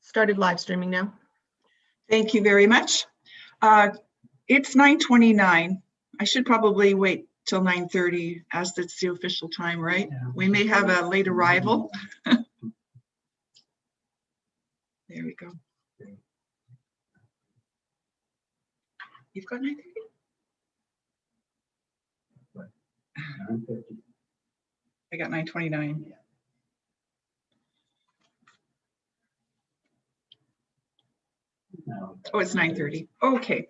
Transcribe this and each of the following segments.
Started live streaming now. Thank you very much. It's 9:29. I should probably wait till 9:30 as that's the official time, right? Yeah. We may have a late arrival. There we go. You've got 9:30? I got 9:29. Oh, it's 9:30. Okay.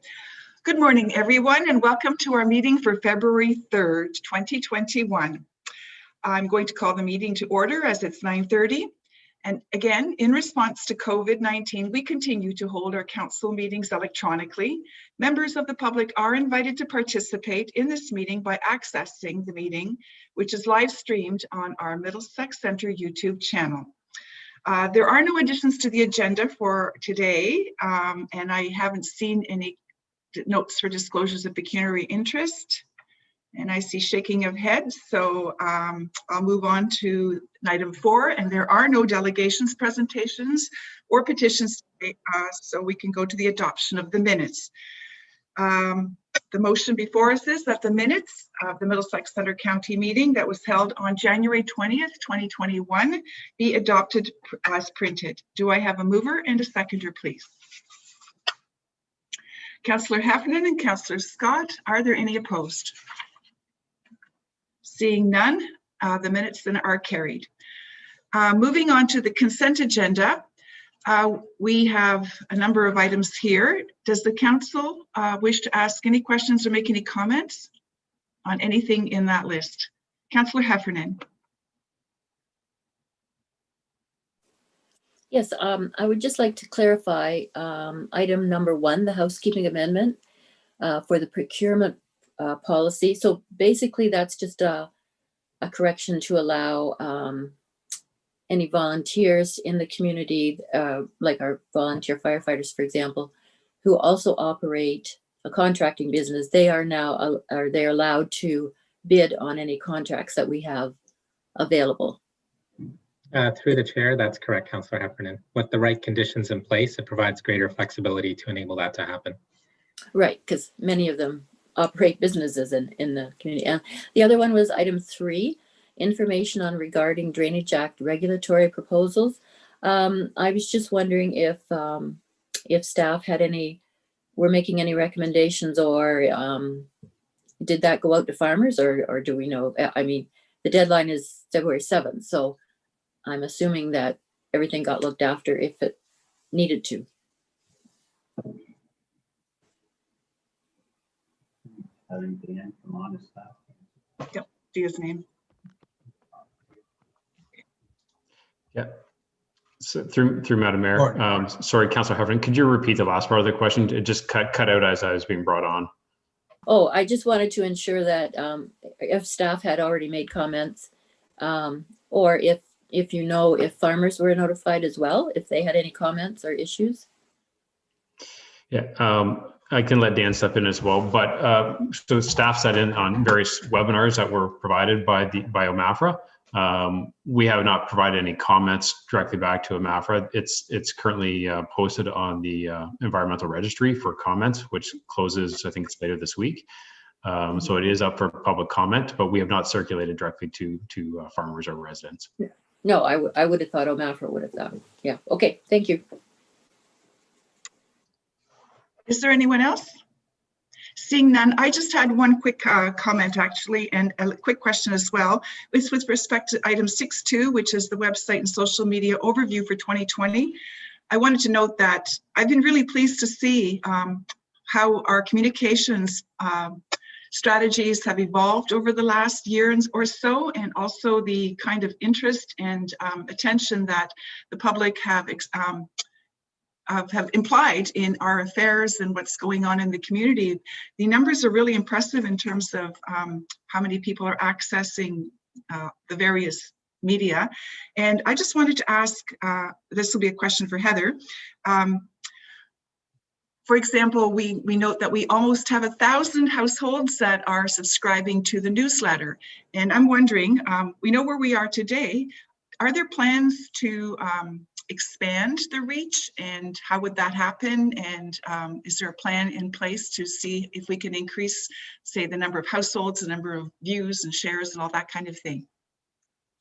Good morning, everyone, and welcome to our meeting for February 3rd, 2021. I'm going to call the meeting to order as it's 9:30. And again, in response to COVID-19, we continue to hold our council meetings electronically. Members of the public are invited to participate in this meeting by accessing the meeting, which is live streamed on our Middlesex Centre YouTube channel. There are no additions to the agenda for today, and I haven't seen any notes for disclosures of pecuniary interest. And I see shaking of heads, so I'll move on to item 4, and there are no delegations, presentations, or petitions today, so we can go to the adoption of the minutes. The motion before us is that the minutes of the Middlesex Centre County meeting that was held on January 20th, 2021 be adopted as printed. Do I have a mover and a seconder, please? Councillor Heffernan and Councillor Scott, are there any opposed? Seeing none, the minutes then are carried. Moving on to the consent agenda, we have a number of items here. Does the council wish to ask any questions or make any comments on anything in that list? Councillor Heffernan. Yes, I would just like to clarify item number 1, the housekeeping amendment for the procurement policy. So basically that's just a correction to allow any volunteers in the community, like our volunteer firefighters, for example, who also operate a contracting business. They are now, they're allowed to bid on any contracts that we have available. Through the chair, that's correct, Councillor Heffernan. With the right conditions in place, it provides greater flexibility to enable that to happen. Right, because many of them operate businesses in the community. And the other one was item 3, information on regarding Drainage Act regulatory proposals. I was just wondering if staff had were making any recommendations, or did that go out to farmers, or do we know? I mean, the deadline is February 7th, so I'm assuming that everything got looked after if it needed to. Yep, do his name. Yeah. So through Madam Mayor, sorry, Councillor Heffernan, could you repeat the last part of the question? It just cut out as I was being brought on. Oh, I just wanted to ensure that if staff had already made comments, or if you know if farmers were notified as well, if they had any comments or issues. Yeah, I can let Dan step in as well, but so staff sat in on various webinars that were provided by OMAFRA. We have not provided any comments directly back to OMAFRA. It's currently posted on the environmental registry for comments, which closes, I think it's later this week. So it is up for public comment, but we have not circulated directly to farmers or residents. Yeah. No, I would have thought OMAFRA would have done. Yeah. Okay. Thank you. Is there anyone else? Seeing none, I just had one quick comment actually, and a quick question as well. It's with respect to item 6.2, which is the website and social media overview for 2020. I wanted to note that I've been really pleased to see how our communications strategies have evolved over the last year or so, and also the kind of interest and attention that the public have implied in our affairs and what's going on in the community. The numbers are really impressive in terms of how many people are accessing the various media. And I just wanted to ask, this will be a question for Heather. For example, we note that we almost have 1,000 households that are subscribing to the newsletter. And I'm wondering, we know where we are today. Are there plans to expand the reach, and how would that happen? And is there a plan in place to see if we can increase, say, the number of households, the number of views and shares and all that kind of thing?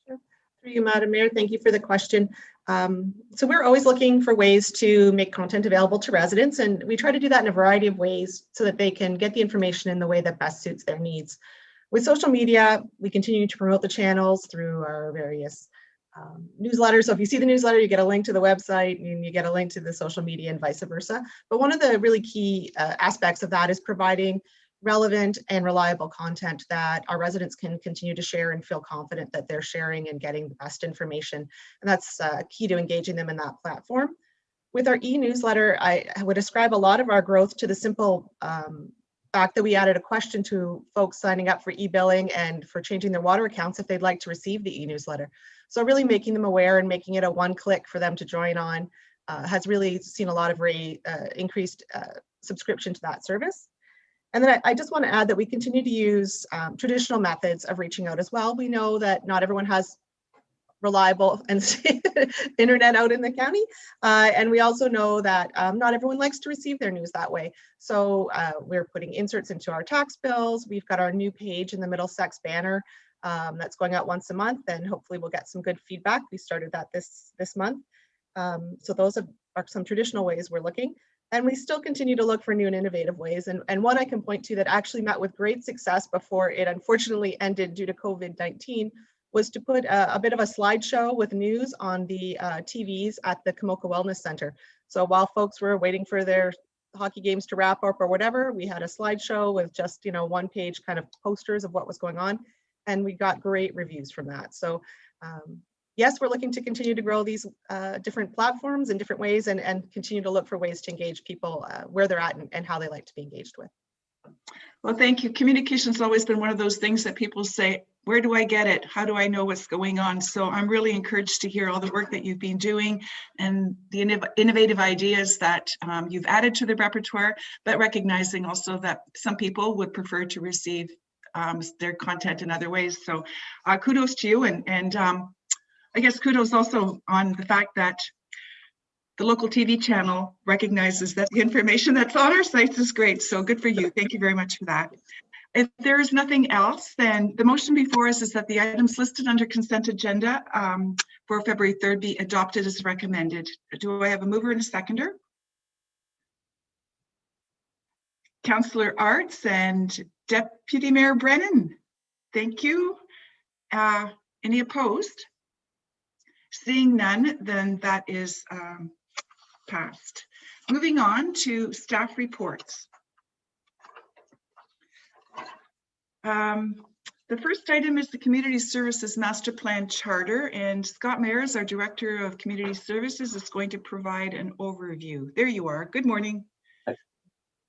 Sure. Through you, Madam Mayor, thank you for the question. So we're always looking for ways to make content available to residents, and we try to do that in a variety of ways so that they can get the information in the way that best suits their needs. With social media, we continue to promote the channels through our various newsletters. So if you see the newsletter, you get a link to the website and you get a link to the social media and vice versa. But one of the really key aspects of that is providing relevant and reliable content that our residents can continue to share and feel confident that they're sharing and getting the best information. And that's key to engaging them in that platform. With our e-newsletter, I would ascribe a lot of our growth to the simple fact that we added a question to folks signing up for e-billing and for changing their water accounts if they'd like to receive the e-newsletter. So really making them aware and making it a one-click for them to join on has really seen a lot of increased subscription to that service. And then I just want to add that we continue to use traditional methods of reaching out as well. We know that not everyone has reliable and internet out in the county. And we also know that not everyone likes to receive their news that way. So we're putting inserts into our tax bills. We've got our new page in the Middlesex banner that's going out once a month, and hopefully we'll get some good feedback. We started that this month. So those are some traditional ways we're looking. And we still continue to look for new and innovative ways. And one I can point to that actually met with great success before it unfortunately ended due to COVID-19 was to put a bit of a slideshow with news on the TVs at the Kamoka Wellness Center. So while folks were waiting for their hockey games to wrap up or whatever, we had a slideshow with just, one page kind of posters of what was going on. And we got great reviews from that. So yes, we're looking to continue to grow these different platforms in different ways and continue to look for ways to engage people where they're at and how they like to be engaged with. Well, thank you. Communication has always been one of those things that people say, where do I get it? How do I know what's going on? So I'm really encouraged to hear all the work that you've been doing and the innovative ideas that you've added to the repertoire, but recognizing also that some people would prefer to receive their content in other ways. So kudos to you. And I guess kudos also on the fact that the local TV channel recognizes that the information that's on our sites is great. So good for you. Thank you very much for that. If there is nothing else, then the motion before us is that the items listed under consent agenda for February 3rd be adopted as recommended. Do I have a mover and a seconder? Councillor Arts and Deputy Mayor Brennan. Thank you. Any opposed? Seeing none, then that is passed. Moving on to staff reports. The first item is the Community Services Master Plan Charter, and Scott Mayers, our Director of Community Services, is going to provide an overview. There you are. Good morning.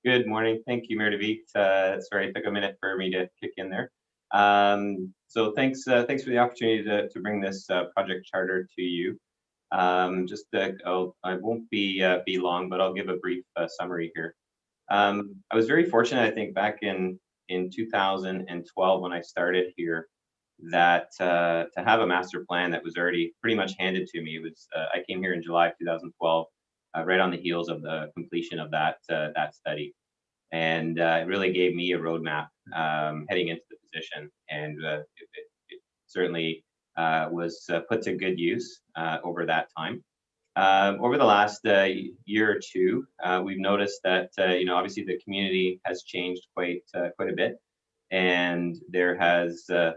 Good morning. Thank you, Mayor DeViet. Sorry, it took a minute for me to kick in there. So thanks for the opportunity to bring this project charter to you. I won't be long, but I'll give a brief summary here. I was very fortunate, I think, back in 2012 when I started here, that to have a master plan that was already pretty much handed to me. It was I came here in July of 2012, right on the heels of the completion of that study, and it really gave me a roadmap heading into the position, and it certainly was put to good use over that time. Over the last year or two, we've noticed that obviously the community has changed quite a bit, and there has the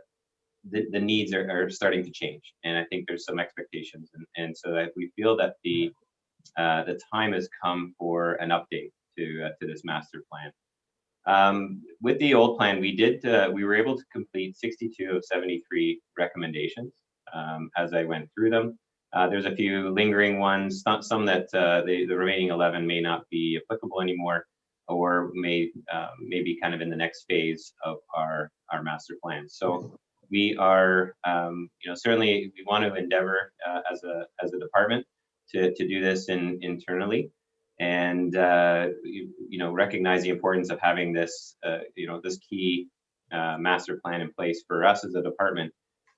needs are starting to change, and I think there's some expectations, and so that we feel that the time has come for an update to this master plan. With the old plan, we were able to complete 62 of 73 recommendations as I went through them. There's a few lingering ones, some that the remaining 11 may not be applicable anymore, or may be kind of in the next phase of our master plan. So we are, certainly we want to endeavor as a department to do this internally, and recognize the importance of having this this key master plan in place for us as a department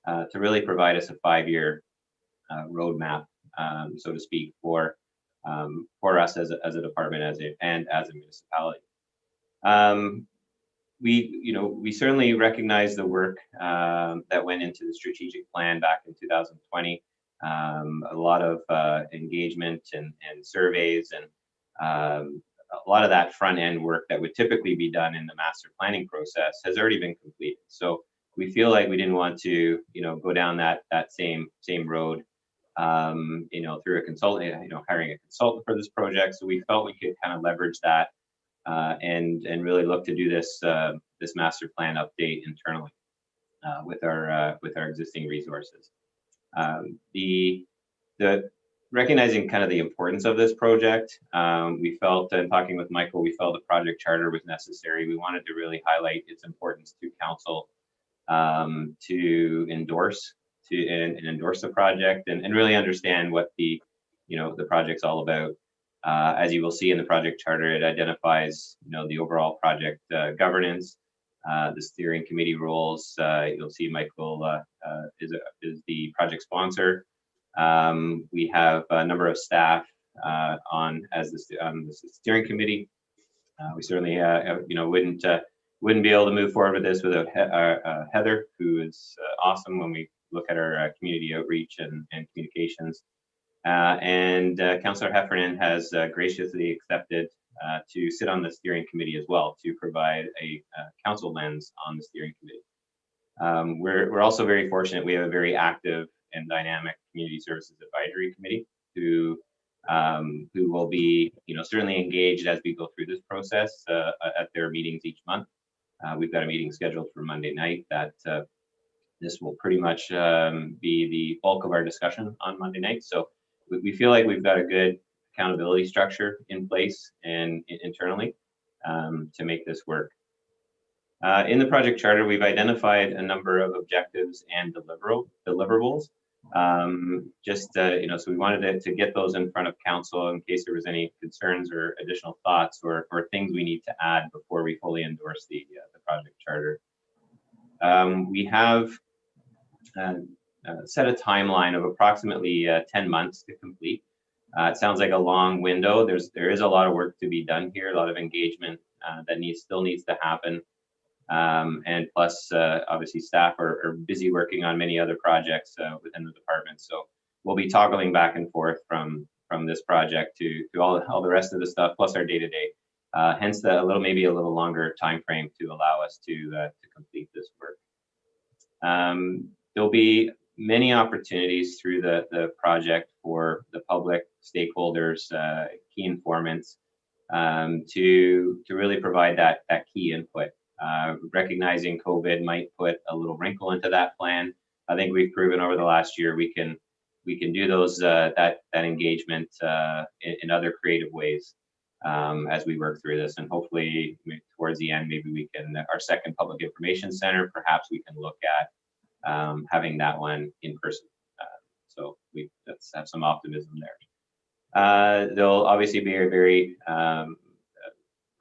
to really provide us a 5-year roadmap, so to speak, for us as a department and as a municipality. We certainly recognize the work that went into the strategic plan back in 2020. A lot of engagement and surveys and a lot of that front end work that would typically be done in the master planning process has already been completed. So we feel like we didn't want to, go down that same road, through a consultant, hiring a consultant for this project. So we felt we could kind of leverage that and really look to do this master plan update internally with our existing resources. The recognizing kind of the importance of this project, we felt, and talking with Michael, we felt the project charter was necessary. We wanted to really highlight its importance to council to endorse the project and really understand what the project's all about. As you will see in the project charter, it identifies the overall project governance, the steering committee roles. You'll see Michael is the project sponsor. We have a number of staff on the steering committee. We certainly wouldn't be able to move forward with this without Heather, who is awesome when we look at our community outreach and communications. And Councillor Heffernan has graciously accepted to sit on the steering committee as well, to provide a council lens on the steering committee. We're also very fortunate. We have a very active and dynamic community services advisory committee who will be certainly engaged as we go through this process at their meetings each month. We've got a meeting scheduled for Monday night that this will pretty much be the bulk of our discussion on Monday night. So we feel like we've got a good accountability structure in place and internally to make this work. In the project charter, we've identified a number of objectives and deliverables. So we wanted to get those in front of council in case there was any concerns or additional thoughts or things we need to add before we fully endorse the project charter. We have set a timeline of approximately 10 months to complete. It sounds like a long window. There is a lot of work to be done here, a lot of engagement that still needs to happen. And plus, obviously, staff are busy working on many other projects within the department. So we'll be toggling back and forth from this project to all the rest of the stuff, plus our day-to-day. Hence, maybe a little longer time frame to allow us to complete this work. There'll be many opportunities through the project for the public stakeholders, key informants, to really provide that key input. Recognizing COVID might put a little wrinkle into that plan. I think we've proven over the last year we can do those that engagement in other creative ways as we work through this, and hopefully towards the end, maybe we can, our second public information center, perhaps we can look at having that one in person. So let's have some optimism there. There'll obviously be a very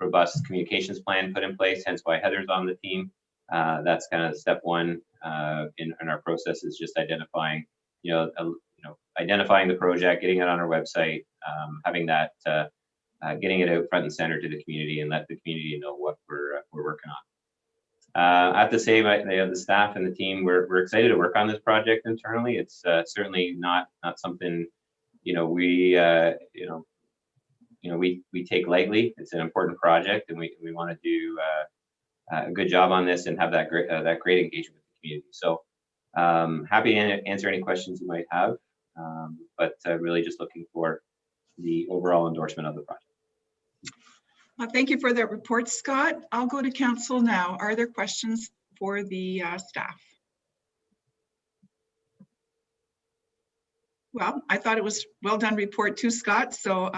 robust communications plan put in place, hence why Heather's on the team. That's kind of step one in our process, is just identifying, identifying the project, getting it on our website, having that, getting it out front and center to the community, and let the community know what we're working on. At the same, they have the staff and the team. We're excited to work on this project internally. It's certainly not something we take lightly. It's an important project, and we want to do a good job on this and have that great engagement with the community. So happy to answer any questions you might have, but really just looking for the overall endorsement of the project. Thank you for that report, Scott. I'll go to council now. Are there questions for the staff? Well, I thought it was well done report too, Scott. So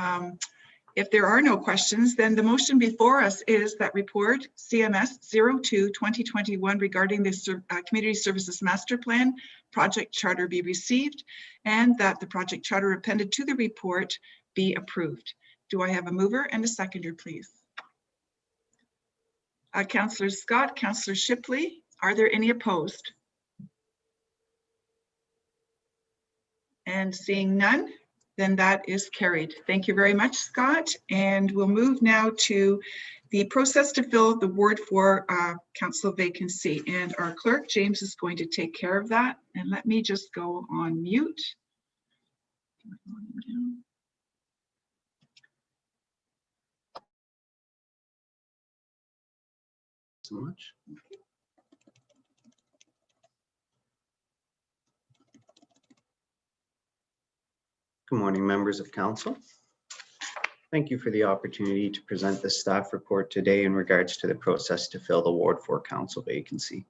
if there are no questions, then the motion before us is that report CMS 02-2021 regarding the Community Services Master Plan project charter be received, and that the project charter appended to the report be approved. Do I have a mover and a seconder, please? Councillor Scott, Councillor Shipley, are there any opposed? And seeing none, then that is carried. Thank you very much, Scott. And we'll move now to the process to fill the Ward 4 council vacancy. And our clerk, James, is going to take care of that. And let me just go on mute. So much. Good morning, members of council. Thank you for the opportunity to present this staff report today in regards to the process to fill the Ward 4 council vacancy.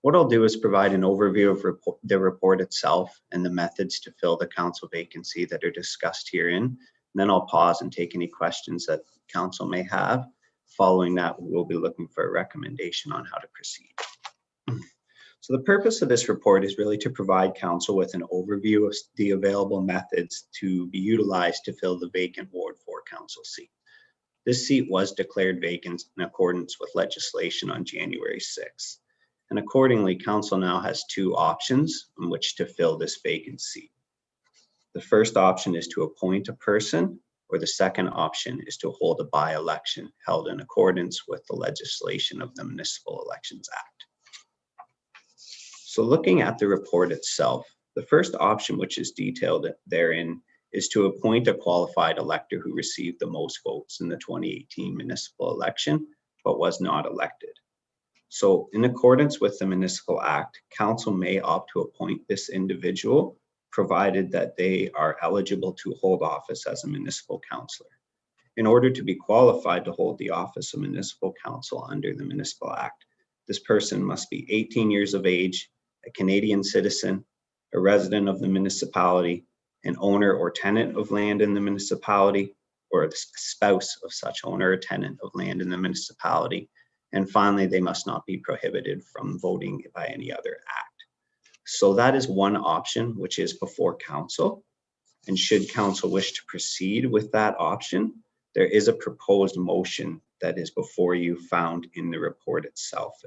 What I'll do is provide an overview of the report itself and the methods to fill the council vacancy that are discussed herein. And then I'll pause and take any questions that council may have. Following that, we'll be looking for a recommendation on how to proceed. So the purpose of this report is really to provide council with an overview of the available methods to be utilized to fill the vacant Ward 4 council seat. This seat was declared vacant in accordance with legislation on January 6th. And accordingly, council now has two options in which to fill this vacant seat. The first option is to appoint a person, or the second option is to hold a by-election held in accordance with the legislation of the Municipal Elections Act. So looking at the report itself, the first option, which is detailed therein, is to appoint a qualified elector who received the most votes in the 2018 municipal election, but was not elected. So in accordance with the Municipal Act, council may opt to appoint this individual, provided that they are eligible to hold office as a municipal councillor. In order to be qualified to hold the office of municipal council under the Municipal Act, this person must be 18 years of age, a Canadian citizen, a resident of the municipality, an owner or tenant of land in the municipality, or the spouse of such owner or tenant of land in the municipality. And finally, they must not be prohibited from voting by any other act. So that is one option, which is before council. And should council wish to proceed with that option, there is a proposed motion that is before you found in the report itself.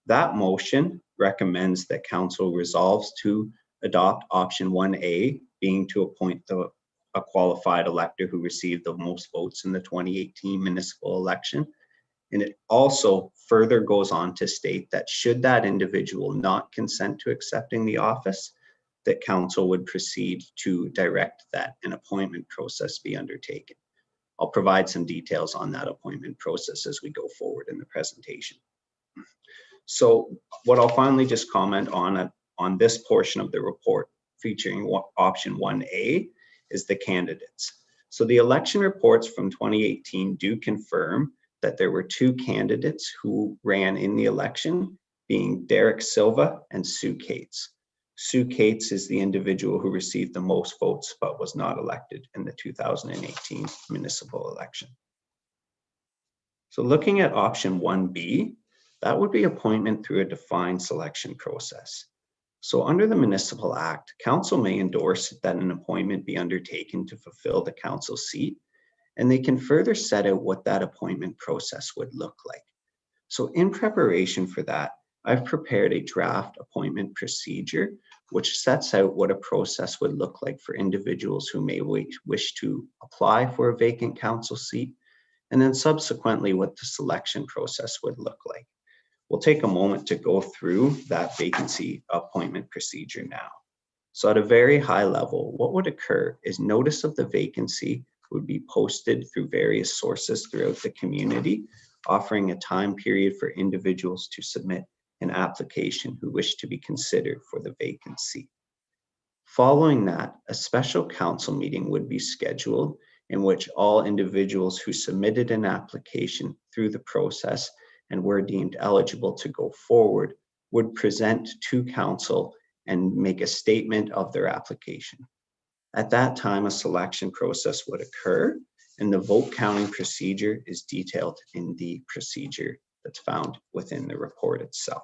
That motion recommends that council resolves to adopt option 1A, being to appoint a qualified elector who received the most votes in the 2018 municipal election. And it also further goes on to state that should that individual not consent to accepting the office, that council would proceed to direct that an appointment process be undertaken. I'll provide some details on that appointment process as we go forward in the presentation. So what I'll finally just comment on this portion of the report featuring option 1A is the candidates. So the election reports from 2018 do confirm that there were two candidates who ran in the election, being Derek Silva and Sue Cates. Sue Cates is the individual who received the most votes but was not elected in the 2018 municipal election. So looking at option 1B, that would be appointment through a defined selection process. So under the Municipal Act, council may endorse that an appointment be undertaken to fulfill the council seat, and they can further set out what that appointment process would look like. So in preparation for that, I've prepared a draft appointment procedure, which sets out what a process would look like for individuals who may wish to apply for a vacant council seat, and then subsequently what the selection process would look like. We'll take a moment to go through that vacancy appointment procedure now. So at a very high level, what would occur is notice of the vacancy would be posted through various sources throughout the community, offering a time period for individuals to submit an application who wish to be considered for the vacant seat. Following that, a special council meeting would be scheduled in which all individuals who submitted an application through the process and were deemed eligible to go forward would present to council and make a statement of their application. At that time, a selection process would occur, and the vote counting procedure is detailed in the procedure that's found within the report itself.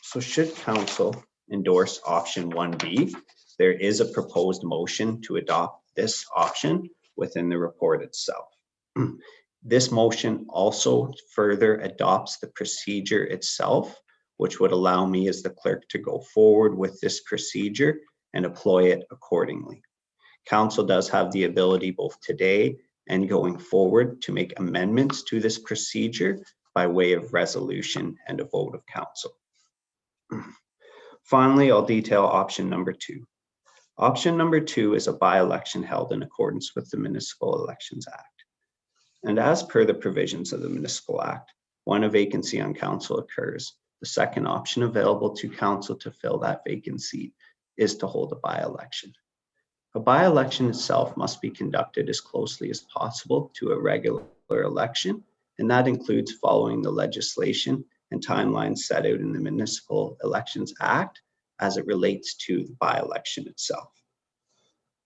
So should council endorse option 1B, there is a proposed motion to adopt this option within the report itself. This motion also further adopts the procedure itself, which would allow me as the clerk to go forward with this procedure and deploy it accordingly. Council does have the ability both today and going forward to make amendments to this procedure by way of resolution and a vote of council. Finally, I'll detail option number 2. Option number 2 is a by-election held in accordance with the Municipal Elections Act. And as per the provisions of the Municipal Act, when a vacancy on council occurs, the second option available to council to fill that vacancy is to hold a by-election. A by-election itself must be conducted as closely as possible to a regular election, and that includes following the legislation and timelines set out in the Municipal Elections Act as it relates to the by-election itself.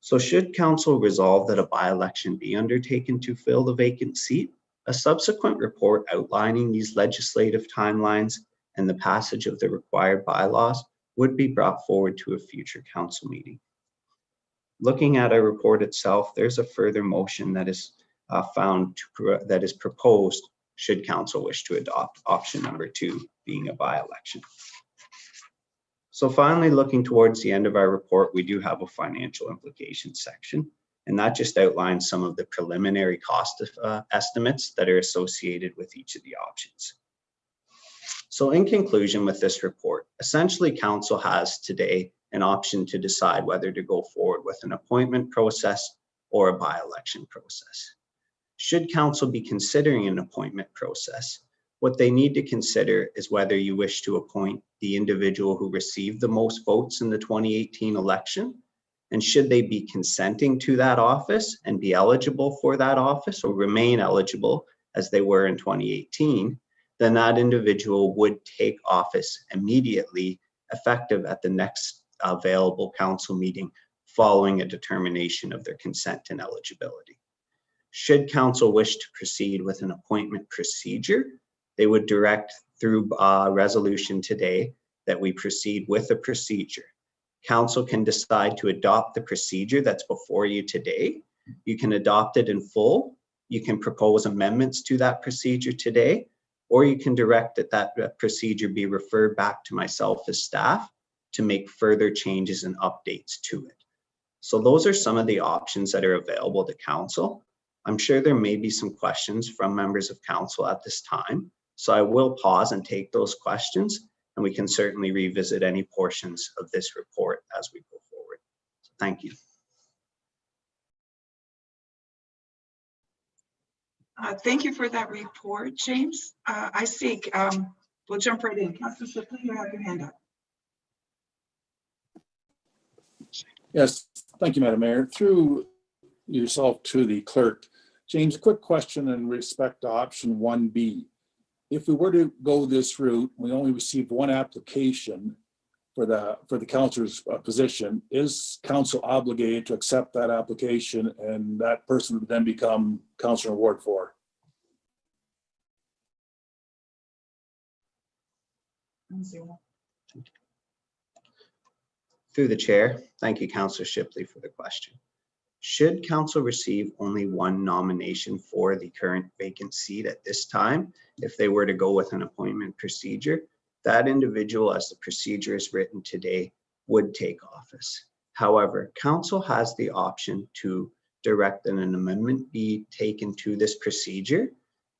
So should council resolve that a by-election be undertaken to fill the vacant seat, a subsequent report outlining these legislative timelines and the passage of the required bylaws would be brought forward to a future council meeting. Looking at our report itself, there's a further motion that is that is proposed should council wish to adopt option number 2, being a by-election. So finally, looking towards the end of our report, we do have a financial implications section, and that just outlines some of the preliminary cost estimates that are associated with each of the options. So in conclusion with this report, essentially council has today an option to decide whether to go forward with an appointment process or a by-election process. Should council be considering an appointment process, what they need to consider is whether you wish to appoint the individual who received the most votes in the 2018 election, and should they be consenting to that office and be eligible for that office or remain eligible as they were in 2018, then that individual would take office immediately, effective at the next available council meeting following a determination of their consent and eligibility. Should council wish to proceed with an appointment procedure, they would direct through resolution today that we proceed with a procedure. Council can decide to adopt the procedure that's before you today. You can adopt it in full. You can propose amendments to that procedure today, or you can direct that procedure be referred back to myself as staff to make further changes and updates to it. So those are some of the options that are available to council. I'm sure there may be some questions from members of council at this time, so I will pause and take those questions, and we can certainly revisit any portions of this report as we go forward. So thank you. Thank you for that report, James. I see, we'll jump right in. Councillor Shipley, you have your hand up. Yes, thank you, Madam Mayor. Through yourself to the clerk, James, a quick question in respect to option 1B. If we were to go this route, we only received one application for the councillor's position. Is council obligated to accept that application, and that person would then become councillor in Ward 4? Through the chair, thank you, Councillor Shipley, for the question. Should council receive only one nomination for the current vacant seat at this time, if they were to go with an appointment procedure, that individual, as the procedure is written today, would take office. However, council has the option to direct that an amendment be taken to this procedure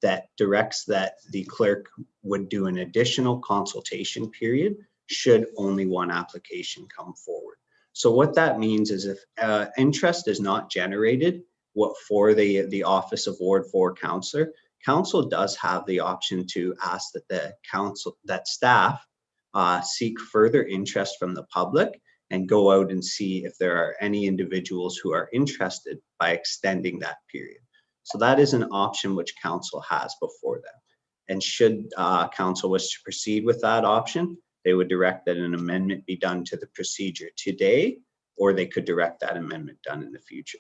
that directs that the clerk would do an additional consultation period should only one application come forward. So what that means is if interest is not generated for the office of Ward 4 councillor, council does have the option to ask that staff seek further interest from the public and go out and see if there are any individuals who are interested by extending that period. So that is an option which council has before them. And should council wish to proceed with that option, they would direct that an amendment be done to the procedure today, or they could direct that amendment done in the future.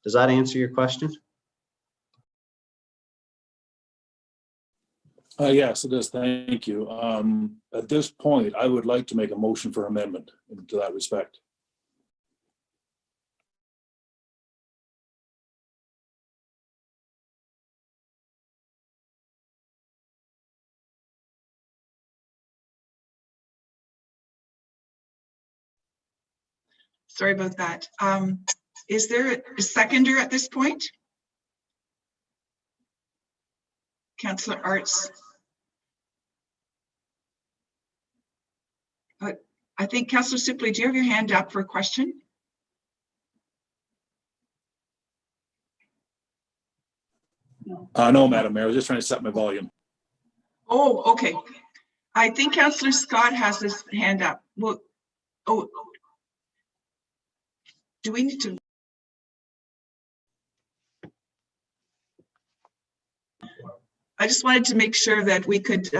Does that answer your question? Yes, it does. Thank you. At this point, I would like to make a motion for amendment to that respect. Sorry about that. Is there a seconder at this point? Councillor Arts. I think Councillor Sipley, do you have your hand up for a question? No, Madam Mayor, I was just trying to set my volume. Oh, okay. I think Councillor Scott has his hand up. Well, oh, do we need to? I just wanted to make sure that we could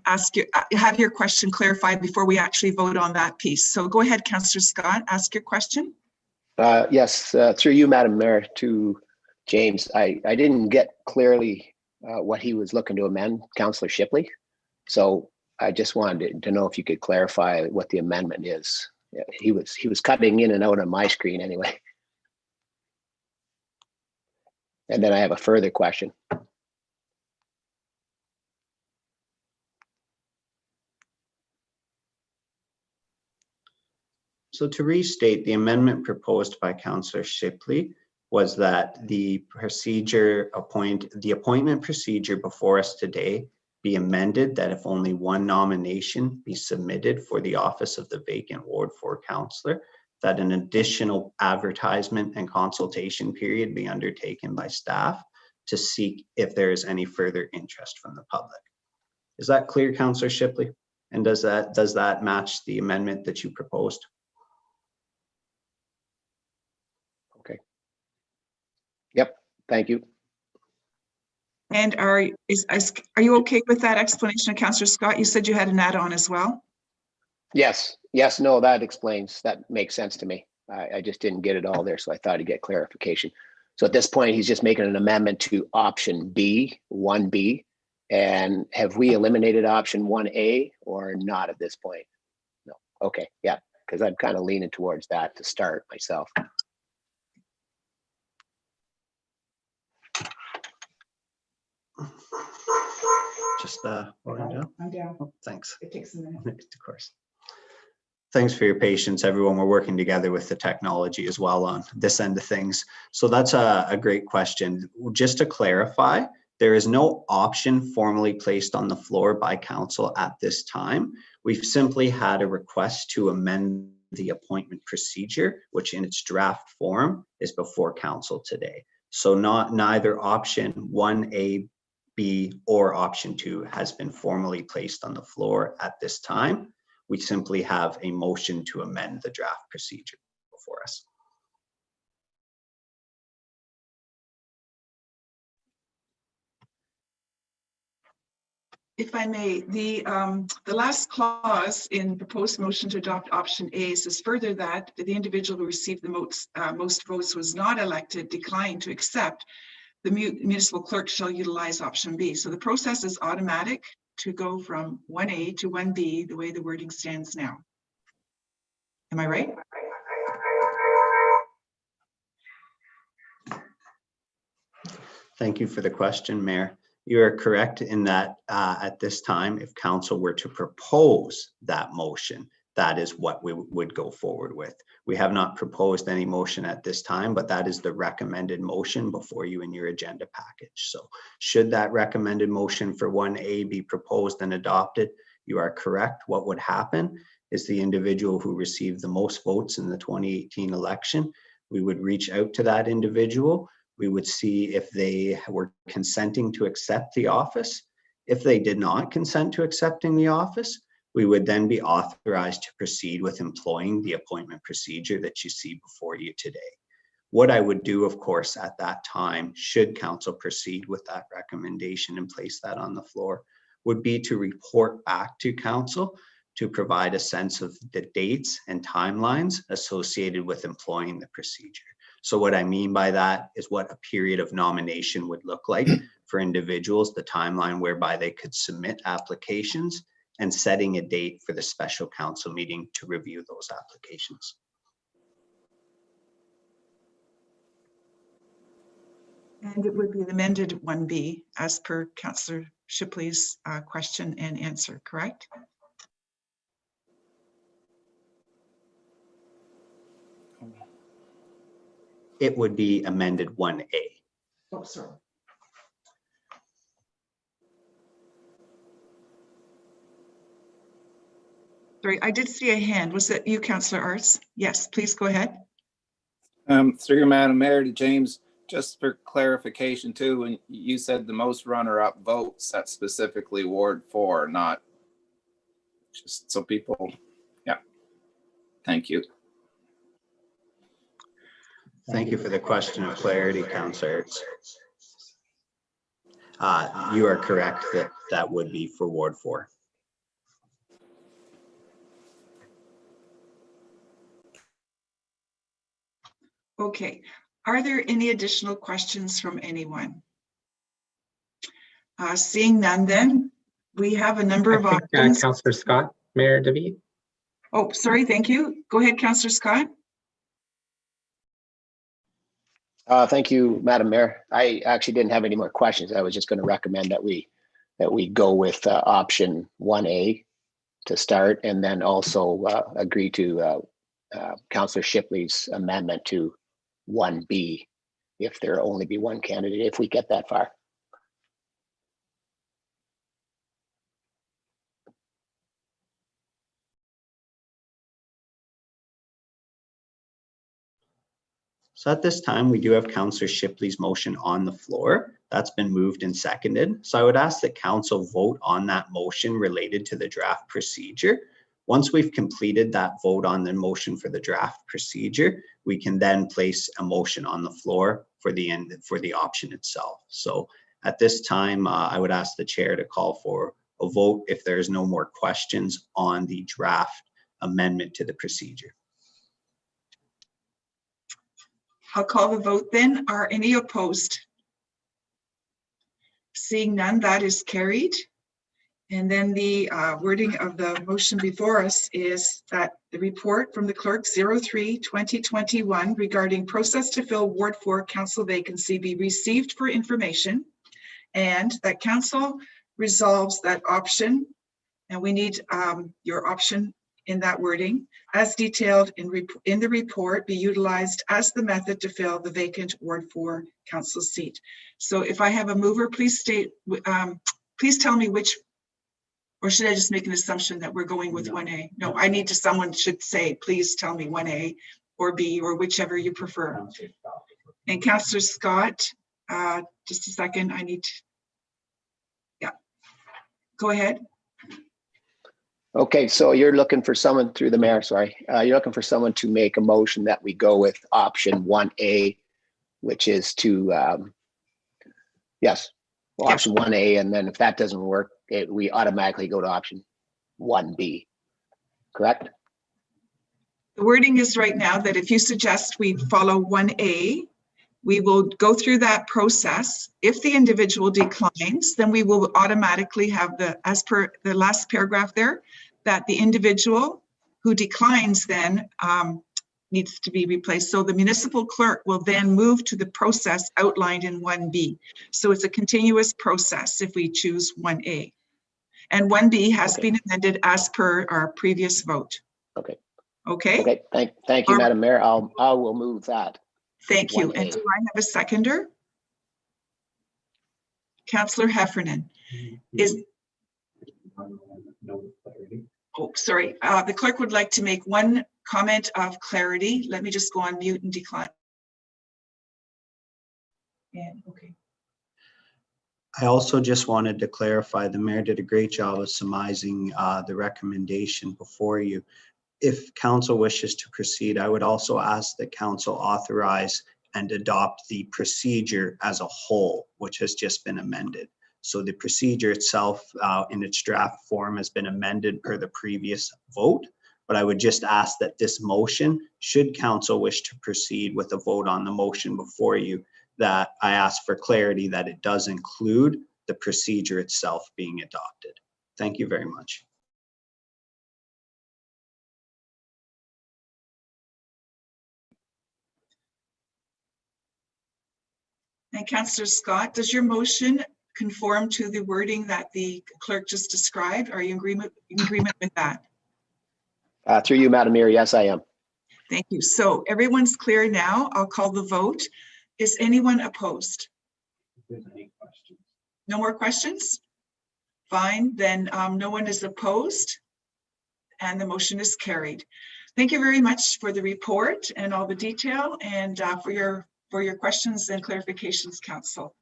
ask you, have your question clarified before we actually vote on that piece. So go ahead, Councillor Scott, ask your question. Yes, through you, Madam Mayor, to James. I didn't get clearly what he was looking to amend, Councillor Shipley. So I just wanted to know if you could clarify what the amendment is. Yeah, he was cutting in and out on my screen anyway. And then I have a further question. So to restate, the amendment proposed by Councillor Shipley was that the appointment procedure before us today be amended, that if only one nomination be submitted for the office of the vacant Ward 4 councillor, that an additional advertisement and consultation period be undertaken by staff to seek if there is any further interest from the public. Is that clear, Councillor Shipley? And does that match the amendment that you proposed? Okay. Yep, thank you. And are you okay with that explanation of Councillor Scott? You said you had an add-on as well. Yes, no, that makes sense to me. I just didn't get it all there, so I thought I'd get clarification. So at this point, he's just making an amendment to option B, 1B. And have we eliminated option 1A or not at this point? No. Okay, yeah, because I'm kind of leaning towards that to start myself. Just I'm down. Oh, thanks. It takes a minute. Of course. Thanks for your patience, everyone. We're working together with the technology as well on this end of things. So that's a great question. Just to clarify, there is no option formally placed on the floor by council at this time. We've simply had a request to amend the appointment procedure, which in its draft form is before council today. So neither option 1A, B, or option 2 has been formally placed on the floor at this time. We simply have a motion to amend the draft procedure before us. If I may, the last clause in proposed motion to adopt option A says further that the individual who received the most votes was not elected, declined to accept. The municipal clerk shall utilize option B. So the process is automatic to go from 1A to 1B the way the wording stands now. Am I right? Thank you for the question, Mayor. You are correct in that at this time, if council were to propose that motion, that is what we would go forward with. We have not proposed any motion at this time, but that is the recommended motion before you in your agenda package. So should that recommended motion for 1A be proposed and adopted, you are correct. What would happen is the individual who received the most votes in the 2018 election, we would reach out to that individual. We would see if they were consenting to accept the office. If they did not consent to accepting the office, we would then be authorized to proceed with employing the appointment procedure that you see before you today. What I would do, of course, at that time, should council proceed with that recommendation and place that on the floor, would be to report back to council to provide a sense of the dates and timelines associated with employing the procedure. So what I mean by that is what a period of nomination would look like for individuals, the timeline whereby they could submit applications, and setting a date for the special council meeting to review those applications. And it would be the amended 1B as per Councillor Shipley's question and answer, correct? it would be amended 1A. Oh, sorry. Sorry, I did see a hand. Was that you, Councillor Arts? Yes, please go ahead. Through you, Madam Mayor, to James, just for clarification too, when you said the most runner-up votes, that's specifically Ward 4, not just so people, yeah. Thank you. Thank you for the question of clarity, Councillor. You are correct that that would be for Ward 4. Okay, are there any additional questions from anyone? Seeing none, then we have a number of options. Councillor Scott, Mayor David. Oh, sorry, thank you. Go ahead, Councillor Scott. Thank you, Madam Mayor. I actually didn't have any more questions. I was just going to recommend that we go with option 1A to start, and then also agree to Councillor Shipley's amendment to 1B, if there only be one candidate, if we get that far. So at this time, we do have Councillor Shipley's motion on the floor. That's been moved and seconded. So I would ask that council vote on that motion related to the draft procedure. Once we've completed that vote on the motion for the draft procedure, we can then place a motion on the floor for the option itself. So at this time, I would ask the chair to call for a vote if there's no more questions on the draft amendment to the procedure. I'll call the vote then. Are any opposed? Seeing none, that is carried. And then the wording of the motion before us is that the report from the clerk 03/2021 regarding process to fill Ward 4 council vacancy be received for information, and that council resolves that option, and we need your option in that wording, as detailed in the report, be utilized as the method to fill the vacant Ward 4 council seat. So if I have a mover, please state, please tell me which, or should I just make an assumption that we're going with 1A? No, I need to, someone should say, please tell me 1A or B, or whichever you prefer. And Councillor Scott, just a second, I need to, yeah, go ahead. Okay, so you're looking for someone, through the mayor, sorry, you're looking for someone to make a motion that we go with option 1A, which is to, yes, well, option 1A, and then if that doesn't work, we automatically go to option 1B, correct? The wording is right now that if you suggest we follow 1A, we will go through that process. If the individual declines, then we will automatically have the, as per the last paragraph there, that the individual who declines then needs to be replaced. So the municipal clerk will then move to the process outlined in 1B. So it's a continuous process if we choose 1A. And 1B has been amended as per our previous vote. Okay. Okay. Okay. Thank you, Madam Mayor. I will move that. Thank you. 1A. And do I have a seconder? Councillor Heffernan. Oh, sorry. The clerk would like to make one comment of clarity. Let me just go on mute and decline. And okay. I also just wanted to clarify, the mayor did a great job of surmising the recommendation before you. If council wishes to proceed, I would also ask that council authorize and adopt the procedure as a whole, which has just been amended. So the procedure itself in its draft form has been amended per the previous vote, but I would just ask that this motion, should council wish to proceed with a vote on the motion before you, that I ask for clarity that it does include the procedure itself being adopted. Thank you very much. And Councillor Scott, does your motion conform to the wording that the clerk just described? Are you in agreement with that? Through you, Madam Mayor, yes, I am. Thank you. So everyone's clear now. I'll call the vote. Is anyone opposed? No more questions? Fine, then no one is opposed and the motion is carried. Thank you very much for the report and all the detail and for your questions and clarifications, Council.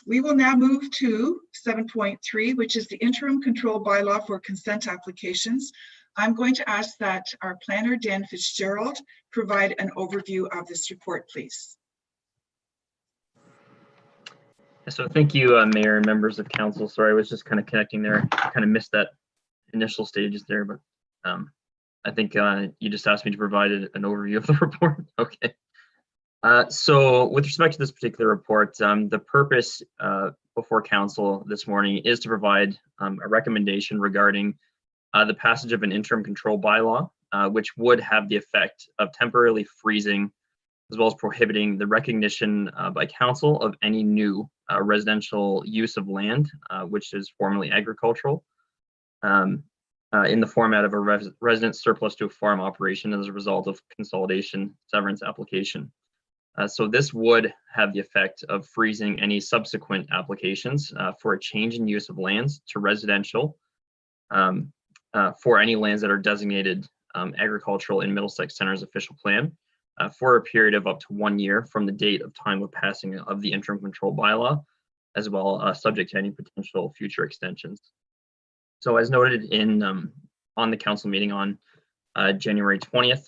We will now move to 7.3, which is the interim control bylaw for consent applications. I'm going to ask that our planner, Dan Fitzgerald, provide an overview of this report, please. So thank you, Mayor and members of council. Sorry, I was just kind of connecting there. I kind of missed that initial stages there, but I think you just asked me to provide an overview of the report. Okay. So with respect to this particular report, the purpose before council this morning is to provide a recommendation regarding the passage of an interim control bylaw, which would have the effect of temporarily freezing as well as prohibiting the recognition by council of any new residential use of land, which is formerly agricultural, in the format of a resident surplus to a farm operation as a result of consolidation severance application. So this would have the effect of freezing any subsequent applications for a change in use of lands to residential for any lands that are designated agricultural in Middlesex Centre's official plan for a period of up to 1 year from the date of time of passing of the interim control bylaw, as well subject to any potential future extensions. So as noted in on the council meeting on January 20th,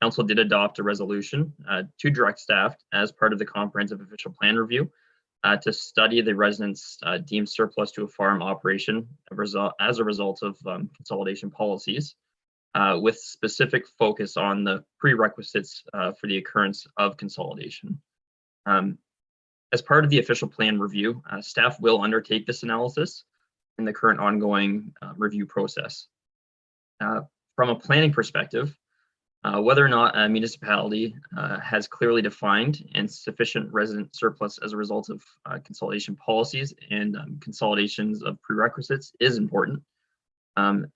council did adopt a resolution to direct staff as part of the comprehensive official plan review to study the residents deemed surplus to a farm operation as a result of consolidation policies, with specific focus on the prerequisites for the occurrence of consolidation. As part of the official plan review, staff will undertake this analysis in the current ongoing review process. From a planning perspective, whether or not a municipality has clearly defined and sufficient resident surplus as a result of consolidation policies and consolidations of prerequisites is important,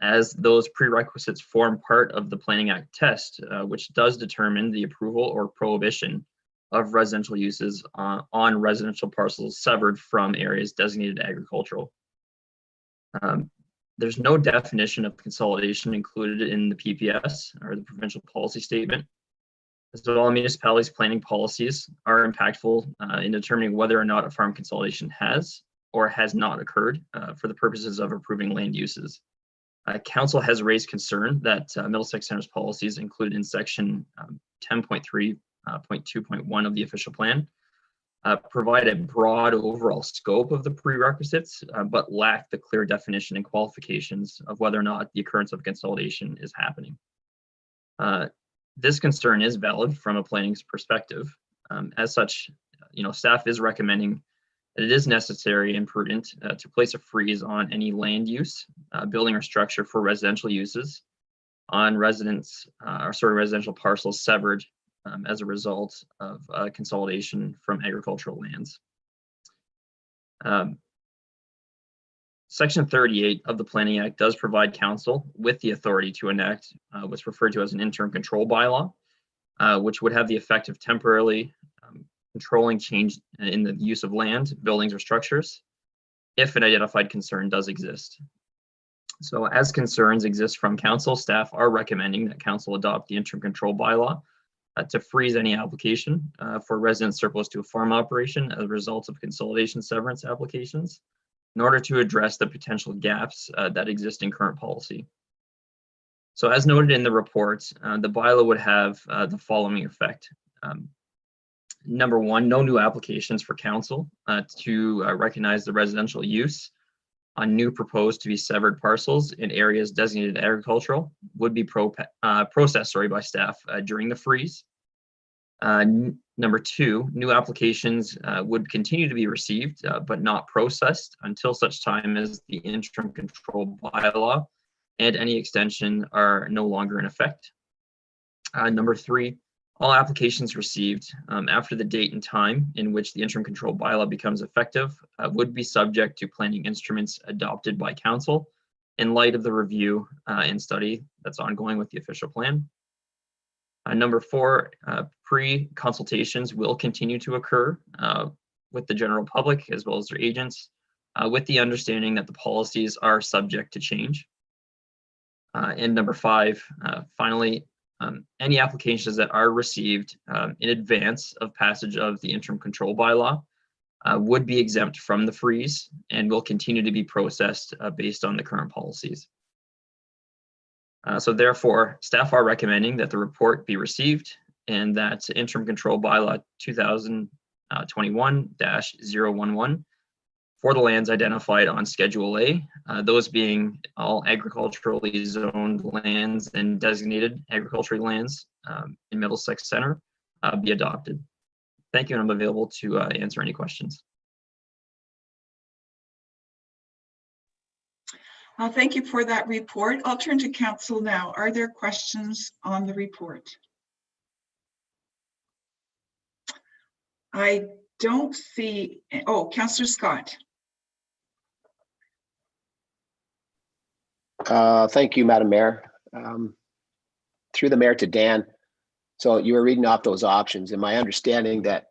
as those prerequisites form part of the Planning Act test, which does determine the approval or prohibition of residential uses on residential parcels severed from areas designated agricultural. There's no definition of consolidation included in the PPS or the provincial policy statement. So all municipalities' planning policies are impactful in determining whether or not a farm consolidation has or has not occurred for the purposes of approving land uses. Council has raised concern that Middlesex Centre's policies included in section 10.3.2.1 of the official plan provide a broad overall scope of the prerequisites, but lack the clear definition and qualifications of whether or not the occurrence of consolidation is happening. This concern is valid from a planning perspective. As such, staff is recommending that it is necessary and prudent to place a freeze on any land use, building or structure for residential uses on residential parcels severed as a result of consolidation from agricultural lands. Section 38 of the Planning Act does provide council with the authority to enact what's referred to as an interim control bylaw, which would have the effect of temporarily controlling change in the use of land, buildings, or structures if an identified concern does exist. So as concerns exist from council, staff are recommending that council adopt the interim control bylaw to freeze any application for resident surplus to a farm operation as a result of consolidation severance applications in order to address the potential gaps that exist in current policy. So as noted in the report, the bylaw would have the following effect. Number one, no new applications for council to recognize the residential use on new proposed to be severed parcels in areas designated agricultural would be processed by staff during the freeze. Number two, new applications would continue to be received but not processed until such time as the interim control bylaw and any extension are no longer in effect. Number three, all applications received after the date and time in which the interim control bylaw becomes effective would be subject to planning instruments adopted by council in light of the review and study that's ongoing with the official plan. Number 4, pre-consultations will continue to occur with the general public as well as their agents, with the understanding that the policies are subject to change. And number 5, finally, any applications that are received in advance of passage of the interim control bylaw would be exempt from the freeze and will continue to be processed based on the current policies. So therefore, staff are recommending that the report be received and that interim control bylaw 2021-011 for the lands identified on Schedule A, those being all agriculturally zoned lands and designated agricultural lands in Middlesex Center, be adopted. Thank you, and I'm available to answer any questions. Thank you for that report. I'll turn to council now. Are there questions on the report? I don't see, oh, Councillor Scott. Thank you, Madam Mayor. Through the mayor to Dan. So you were reading off those options. Am I understanding that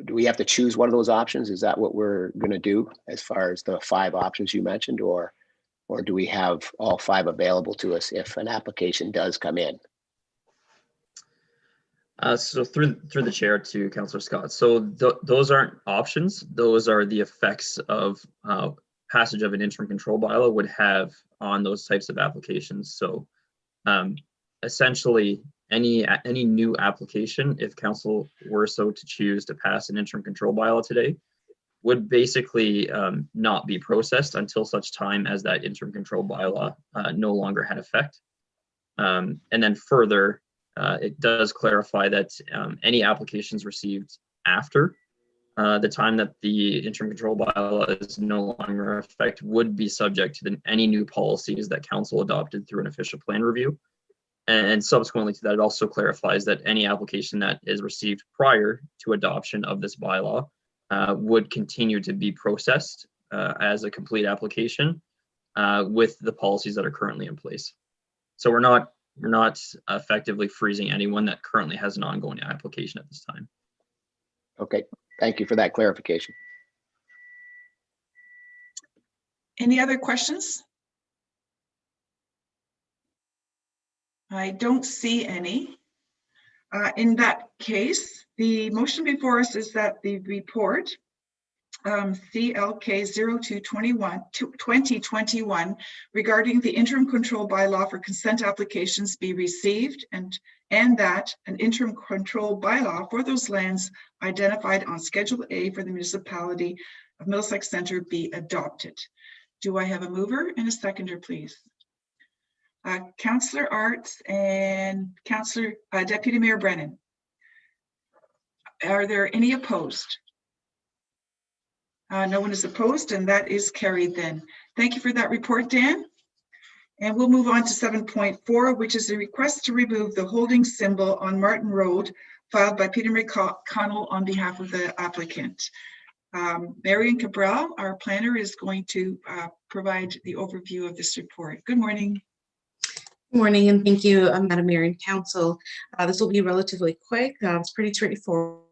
do we have to choose one of those options? Is that what we're going to do as far as the 5 options you mentioned, or do we have all 5 available to us if an application does come in? So through the chair to Councillor Scott. So those aren't options. Those are the effects of passage of an interim control bylaw would have on those types of applications. So essentially, any new application, if council were so to choose to pass an interim control bylaw today, would basically not be processed until such time as that interim control bylaw no longer had effect. And then further, it does clarify that any applications received after the time that the interim control bylaw is no longer in effect would be subject to any new policies that council adopted through an official plan review. And subsequently to that, it also clarifies that any application that is received prior to adoption of this bylaw would continue to be processed as a complete application with the policies that are currently in place. So we're not effectively freezing anyone that currently has an ongoing application at this time. Okay, thank you for that clarification. Any other questions? I don't see any. In that case, the motion before us is that the report CLK 02/2021 regarding the interim control bylaw for consent applications be received, and that an interim control bylaw for those lands identified on Schedule A for the municipality of Middlesex Centre be adopted. Do I have a mover and a seconder, please? Councillor Arts and Councillor Deputy Mayor Brennan. Are there any opposed? No one is opposed, and that is carried then. Thank you for that report, Dan. And we'll move on to 7.4, which is a request to remove the holding symbol on Martin Road filed by Peter McConnell on behalf of the applicant. Marion Cabral, our planner, is going to provide the overview of this report. Good morning. Good morning, and thank you, Madam Mayor and Council. This will be relatively quick. It's pretty straightforward.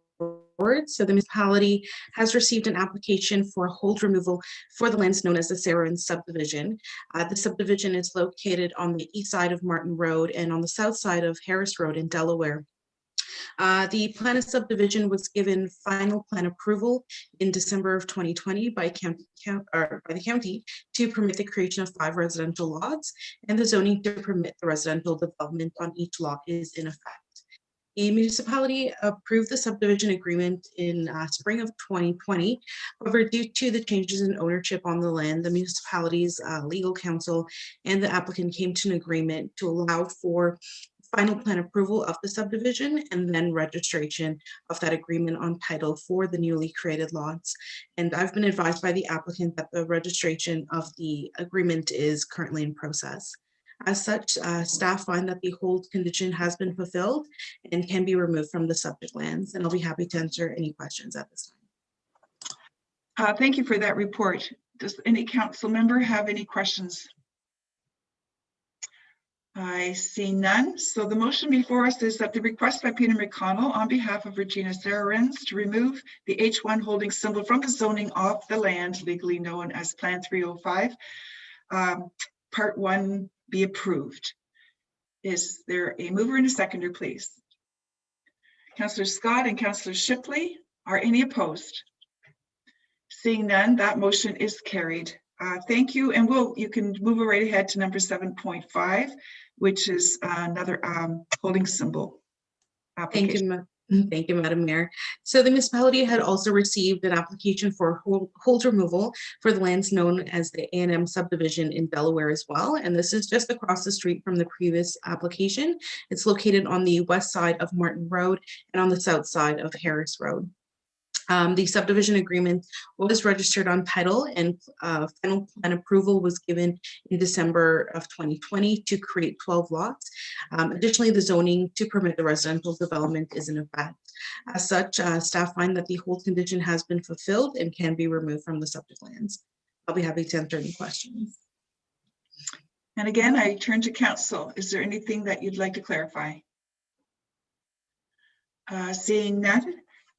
So the municipality has received an application for hold removal for the lands known as the Sarah subdivision. The subdivision is located on the east side of Martin Road and on the south side of Harris Road in Delaware. The plan of subdivision was given final plan approval in December of 2020 by the county to permit the creation of 5 residential lots, and the zoning to permit the residential development on each lot is in effect. The municipality approved the subdivision agreement in spring of 2020. However, due to the changes in ownership on the land, the municipality's legal counsel and the applicant came to an agreement to allow for final plan approval of the subdivision and then registration of that agreement on title for the newly created lots. And I've been advised by the applicant that the registration of the agreement is currently in process. As such, staff find that the hold condition has been fulfilled and can be removed from the subject lands, and I'll be happy to answer any questions at this time. Thank you for that report. Does any council member have any questions? I see none. So the motion before us is that the request by Peter McConnell on behalf of Regina Sararens to remove the H1 holding symbol from the zoning of the land legally known as Plan 305, Part 1 be approved. Is there a mover and a seconder, please? Councillor Scott and Councillor Shipley. Are any opposed? Seeing none, that motion is carried. Thank you, and you can move right ahead to number 7.5, which is another holding symbol application. Thank you, Madam Mayor. So the municipality had also received an application for hold removal for the lands known as the A&M subdivision in Delaware as well. And this is just across the street from the previous application. It's located on the west side of Martin Road and on the south side of Harris Road. The subdivision agreement was registered on title, and final plan approval was given in December of 2020 to create 12 lots. Additionally, the zoning to permit the residential development is in effect. As such, staff find that the hold condition has been fulfilled and can be removed from the subject lands. I'll be happy to answer any questions. And again, I turn to council. Is there anything that you'd like to clarify? Seeing none.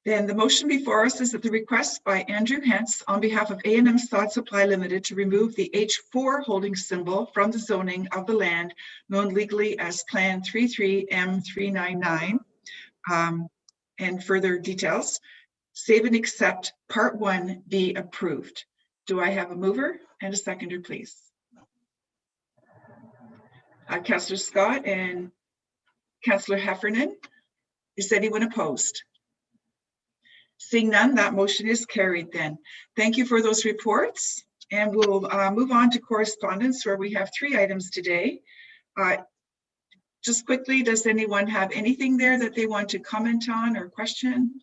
Then the motion before us is that the request by Andrew Hentz on behalf of A&M Sod Supply Limited to remove the H4 holding symbol from the zoning of the land known legally as Plan 33M399 and further details. Save and accept Part 1 be approved. Do I have a mover and a seconder, please? Councillor Scott and Councillor Heffernan. Is anyone opposed? Seeing none, that motion is carried then. Thank you for those reports. And we'll move on to correspondence, where we have 3 items today. Just quickly, does anyone have anything there that they want to comment on or question?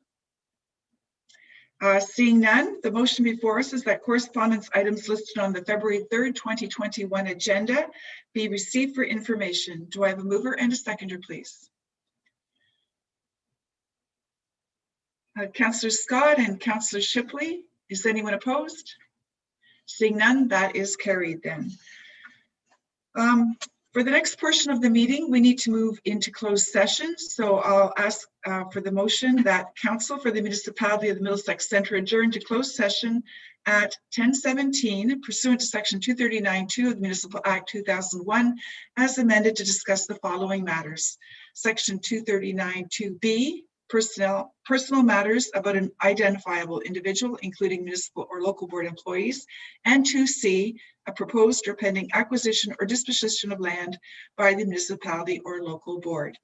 Seeing none, the motion before us is that correspondence items listed on the February 3rd, 2021 agenda be received for information. Do I have a mover and a seconder, please? Councillor Scott and Councillor Shipley. Is anyone opposed? Seeing none, that is carried then. For the next portion of the meeting, we need to move into closed session. So I'll ask for the motion that Council for the Municipality of the Middlesex Centre adjourn to closed session at 10:17 pursuant to Section 239(2) of the Municipal Act 2001 as amended to discuss the following matters. Section 239(2)(b), personal matters about an identifiable individual, including municipal or local board employees, and 2C, a proposed or pending acquisition or disposition of land by the municipality or local board.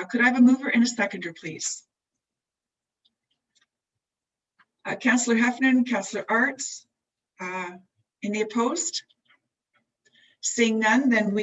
Could I have a mover and a seconder, please? Councillor Heffernan, Councillor Arts, any opposed? Seeing none, then we